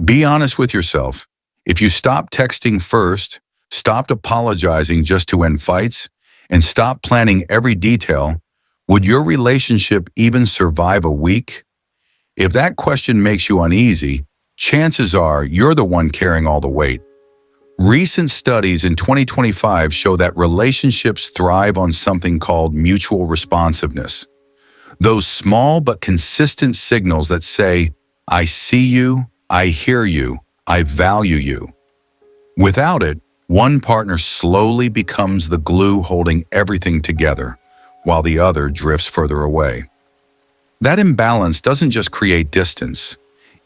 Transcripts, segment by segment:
Be honest with yourself. If you stopped texting first, stopped apologizing just to end fights, and stopped planning every detail, would your relationship even survive a week? If that question makes you uneasy, chances are you're the one carrying all the weight. Recent studies in 2025 show that relationships thrive on something called mutual responsiveness. Those small but consistent signals that say, I see you, I hear you, I value you. Without it, one partner slowly becomes the glue holding everything together, while the other drifts further away. That imbalance doesn't just create distance.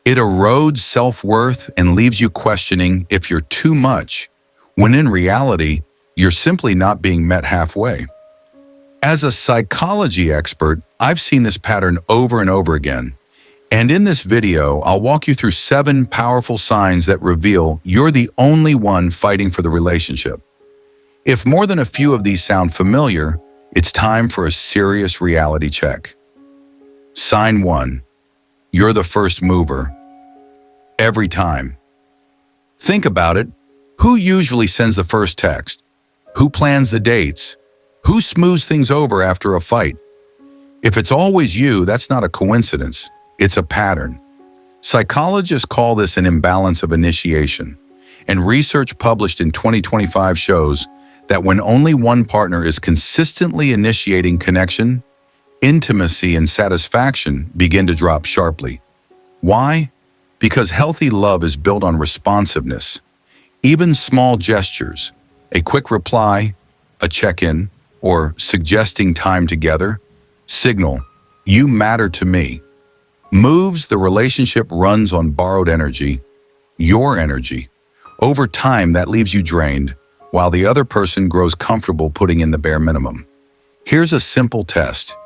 It erodes self-worth and leaves you questioning if you're too much, when in reality, you're simply not being met halfway. As a psychology expert, I've seen this pattern over and over again. And in this video, I'll walk you through 7 powerful signs that reveal you're the only one fighting for the relationship. If more than a few of these sound familiar, it's time for a serious reality check. Sign 1. You're the first mover. Every time. Think about it. Who usually sends the first text? Who plans the dates? Who smooths things over after a fight? If it's always you, that's not a coincidence. It's a pattern. Psychologists call this an imbalance of initiation, and research published in 2025 shows that when only one partner is consistently initiating connection, intimacy and satisfaction begin to drop sharply. Why? Because healthy love is built on responsiveness. Even small gestures, a quick reply, a check-in, or suggesting time together, signal, you matter to me. Moves the relationship runs on borrowed energy, your energy. Over time, that leaves you drained, while the other person grows comfortable putting in the bare minimum. Here's a simple test.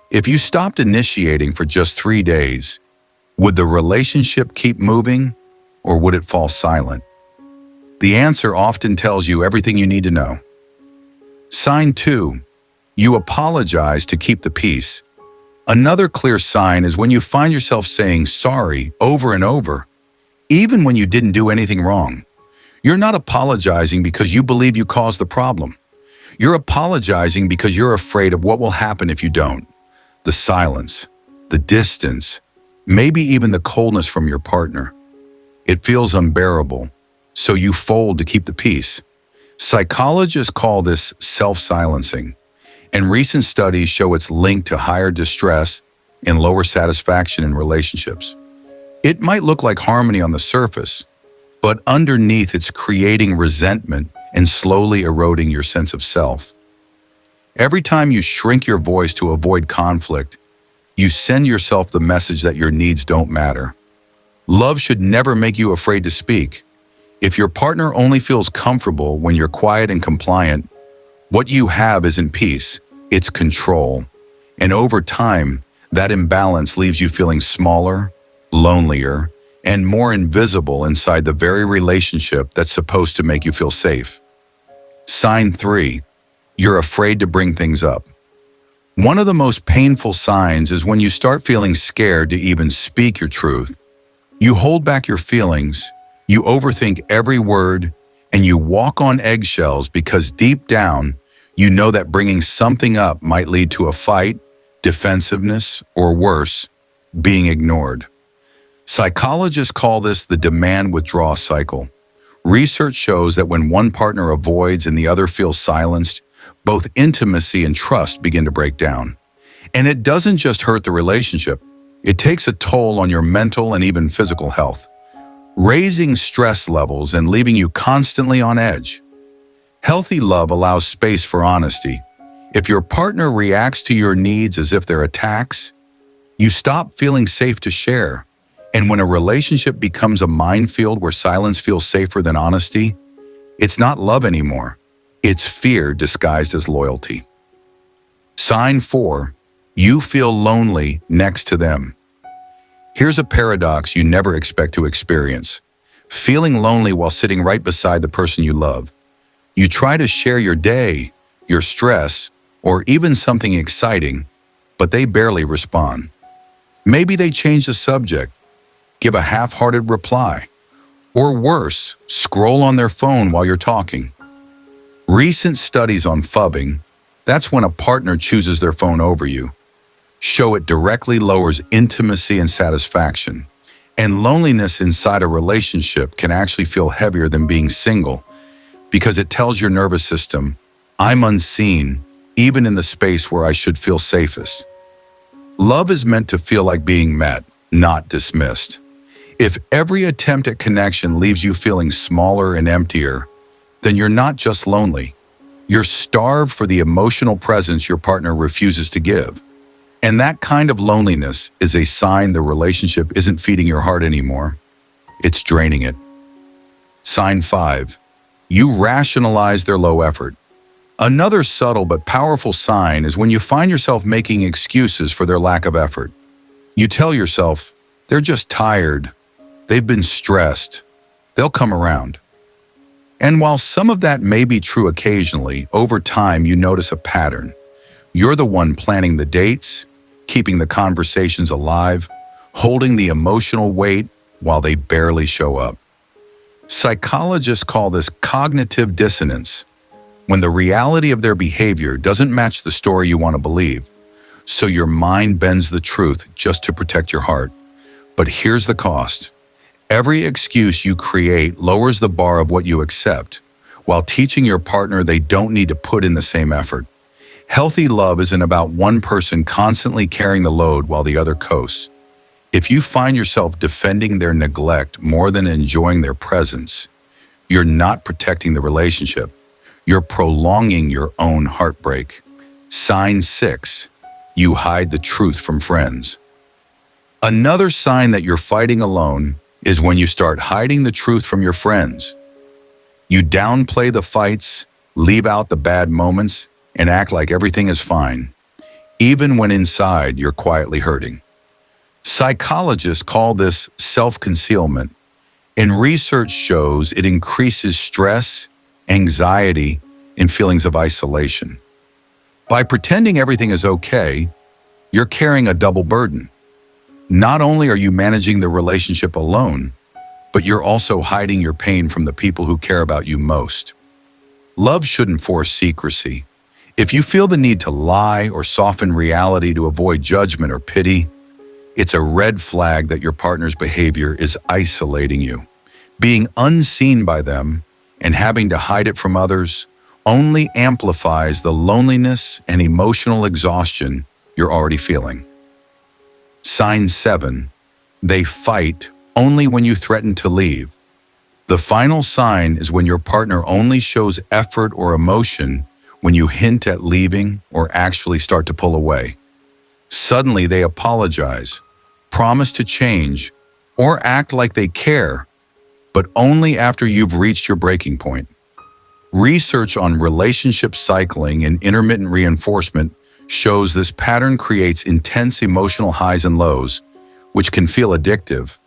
If you stopped initiating for just 3 days, would the relationship keep moving, or would it fall silent? The answer often tells you everything you need to know. Sign 2. You apologize to keep the peace. Another clear sign is when you find yourself saying sorry over and over, even when you didn't do anything wrong. You're not apologizing because you believe you caused the problem. You're apologizing because you're afraid of what will happen if you don't. The silence, the distance, maybe even the coldness from your partner. It feels unbearable, so you fold to keep the peace. Psychologists call this self-silencing, and recent studies show it's linked to higher distress and lower satisfaction in relationships. It might look like harmony on the surface, but underneath it's creating resentment and slowly eroding your sense of self. Every time you shrink your voice to avoid conflict, you send yourself the message that your needs don't matter. Love should never make you afraid to speak. If your partner only feels comfortable when you're quiet and compliant, what you have isn't peace, it's control. And over time, that imbalance leaves you feeling smaller, lonelier, and more invisible inside the very relationship that's supposed to make you feel safe. Sign 3. You're afraid to bring things up. One of the most painful signs is when you start feeling scared to even speak your truth. You hold back your feelings, you overthink every word, and you walk on eggshells because deep down, you know that bringing something up might lead to a fight, defensiveness, or worse, being ignored. Psychologists call this the demand-withdraw cycle. Research shows that when one partner avoids and the other feels silenced, both intimacy and trust begin to break down. And it doesn't just hurt the relationship, it takes a toll on your mental and even physical health, raising stress levels and leaving you constantly on edge. Healthy love allows space for honesty. If your partner reacts to your needs as if they're attacks, you stop feeling safe to share. And when a relationship becomes a minefield where silence feels safer than honesty, it's not love anymore. It's fear disguised as loyalty. Sign 4. You feel lonely next to them. Here's a paradox you never expect to experience. Feeling lonely while sitting right beside the person you love. You try to share your day, your stress, or even something exciting, but they barely respond. Maybe they change the subject, give a half-hearted reply, Or worse, scroll on their phone while you're talking. Recent studies on phubbing, that's when a partner chooses their phone over you, show it directly lowers intimacy and satisfaction. And loneliness inside a relationship can actually feel heavier than being single because it tells your nervous system, I'm unseen, even in the space where I should feel safest. Love is meant to feel like being met, not dismissed. If every attempt at connection leaves you feeling smaller and emptier, then you're not just lonely. You're starved for the emotional presence your partner refuses to give. And that kind of loneliness is a sign the relationship isn't feeding your heart anymore. It's draining it. Sign 5. You rationalize their low effort. Another subtle but powerful sign is when you find yourself making excuses for their lack of effort. You tell yourself, they're just tired. They've been stressed. They'll come around. And while some of that may be true occasionally, over time you notice a pattern. You're the one planning the dates, keeping the conversations alive, holding the emotional weight while they barely show up. Psychologists call this cognitive dissonance, when the reality of their behavior doesn't match the story you want to believe. So your mind bends the truth just to protect your heart. But here's the cost. Every excuse you create lowers the bar of what you accept, while teaching your partner they don't need to put in the same effort. Healthy love isn't about one person constantly carrying the load while the other coasts. If you find yourself defending their neglect more than enjoying their presence, you're not protecting the relationship. You're prolonging your own heartbreak. Sign 6. You hide the truth from friends. Another sign that you're fighting alone is when you start hiding the truth from your friends. You downplay the fights, leave out the bad moments, and act like everything is fine, even when inside you're quietly hurting. Psychologists call this self-concealment, and research shows it increases stress, anxiety, and feelings of isolation. By pretending everything is okay, you're carrying a double burden. Not only are you managing the relationship alone, but you're also hiding your pain from the people who care about you most. Love shouldn't force secrecy. If you feel the need to lie or soften reality to avoid judgment or pity, it's a red flag that your partner's behavior is isolating you. Being unseen by them and having to hide it from others only amplifies the loneliness and emotional exhaustion you're already feeling. Sign 7. They fight only when you threaten to leave. The final sign is when your partner only shows effort or emotion when you hint at leaving or actually start to pull away. Suddenly they apologize, promise to change, or act like they care, but only after you've reached your breaking point. Research on relationship cycling and intermittent reinforcement shows this pattern creates intense emotional highs and lows, which can feel addictive,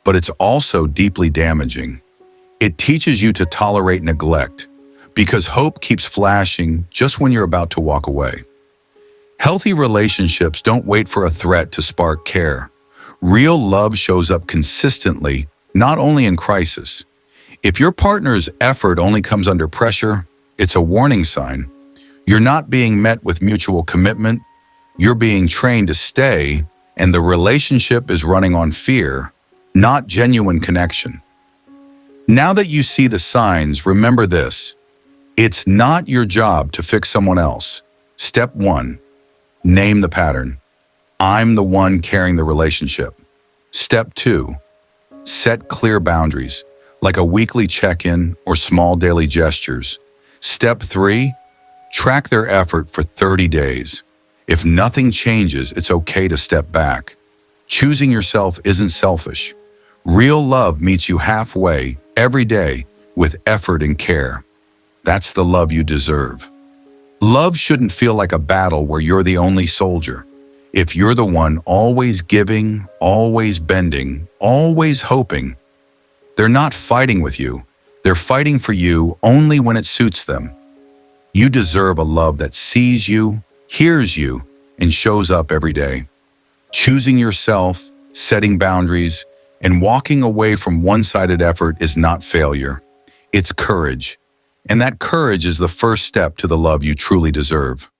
but it's also deeply damaging. It teaches you to tolerate neglect, because hope keeps flashing just when you're about to walk away. Healthy relationships don't wait for a threat to spark care. Real love shows up consistently, not only in crisis. If your partner's effort only comes under pressure, it's a warning sign. You're not being met with mutual commitment, you're being trained to stay, and the relationship is running on fear, not genuine connection. Now that you see the signs, remember this. It's not your job to fix someone else. Step 1. Name the pattern. I'm the one carrying the relationship. Step 2. Set clear boundaries, like a weekly check-in or small daily gestures. Step 3. Track their effort for 30 days. If nothing changes, it's okay to step back. Choosing yourself isn't selfish. Real love meets you halfway every day with effort and care. That's the love you deserve. Love shouldn't feel like a battle where you're the only soldier. If you're the one always giving, always bending, always hoping, they're not fighting with you. They're fighting for you only when it suits them. You deserve a love that sees you, hears you, and shows up every day. Choosing yourself, setting boundaries, And walking away from one-sided effort is not failure. It's courage. And that courage is the first step to the love you truly deserve.